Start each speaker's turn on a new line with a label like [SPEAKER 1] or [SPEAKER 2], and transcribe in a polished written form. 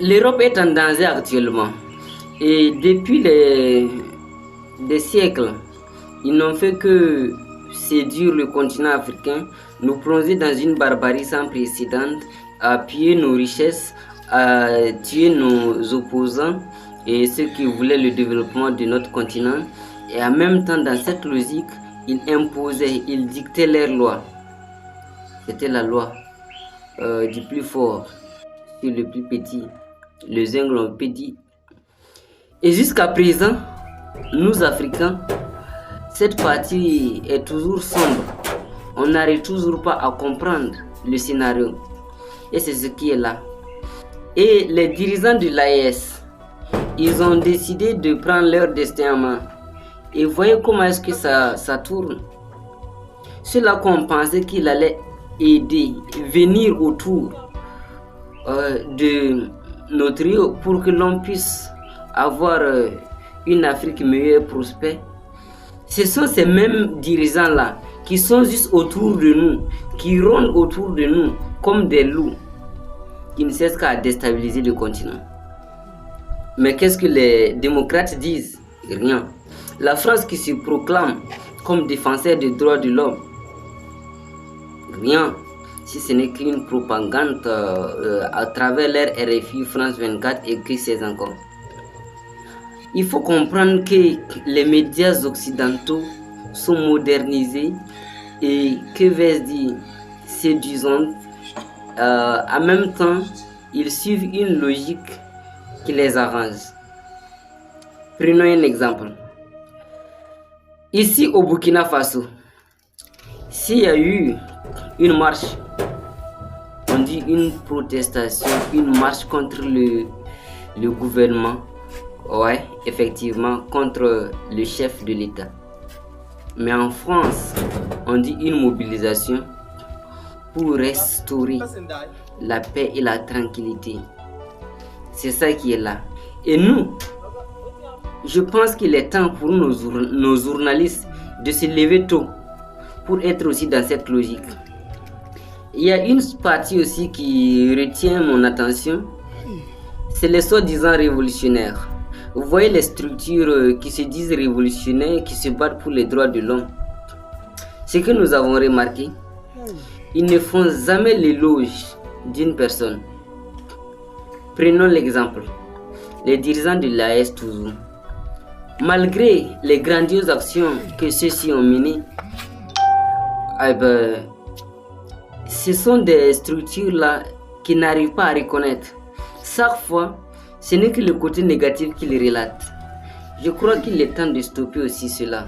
[SPEAKER 1] L'Europe est en danger actuellement. Et depuis des siècles, ils n'ont fait que séduire le continent africain, nous plonger dans une barbarie sans précédent, à piller nos richesses, à tuer nos opposants et ceux qui voulaient le développement de notre continent. Et en même temps, dans cette logique, ils imposaient, ils dictaient leurs lois. C'était la loi du plus fort sur le plus petit. Les encyclopédies. Et jusqu'à présent, nous Africains, cette partie est toujours sombre. On n'arrive toujours pas à comprendre le scénario. Et c'est ce qui est là. Et les dirigeants de l'AES, ils ont décidé de prendre leur destin en main. Et voyez comment est-ce que ça tourne. Ceux-là qu'on pensait qu'il allait aider, venir autour de notre rio pour que l'on puisse avoir une Afrique meilleure et prospère. Ce sont ces mêmes dirigeants-là qui sont juste autour de nous, qui rôdent autour de nous comme des loups, qui ne cessent qu'à déstabiliser le continent. Mais qu'est-ce que les démocrates disent? Rien. La France qui se proclame comme défenseur des droits de l'homme, rien. Si ce n'est qu'une propagande à travers leur RFI France 24 et que c'est encore. Il faut comprendre que les médias occidentaux sont modernisés et que vais-je dire, séduisants. En même temps, ils suivent une logique qui les arrange. Prenons un exemple. Ici au Burkina Faso, s'il y a eu une marche, on dit une protestation, une marche contre le gouvernement, ouais, effectivement, contre le chef de l'État. Mais en France, on dit une mobilisation pour restaurer la paix et la tranquillité. C'est ça qui est là. Et nous, je pense qu'il est temps pour nos journalistes de se lever tôt pour être aussi dans cette logique. Il y a une partie aussi qui retient mon attention, c'est les soi-disant révolutionnaires. Vous voyez les structures qui se disent révolutionnaires, qui se battent pour les droits de l'homme. Ce que nous avons remarqué, ils ne font jamais l'éloge d'une personne. Prenons l'exemple, les dirigeants de l'AES toujours. Malgré les grandioses actions que ceux-ci ont menées, ce sont des structures-là qui n'arrivent pas à reconnaître. Chaque fois, ce n'est que le côté négatif qu'ils relatent. Je crois qu'il est temps de stopper aussi cela.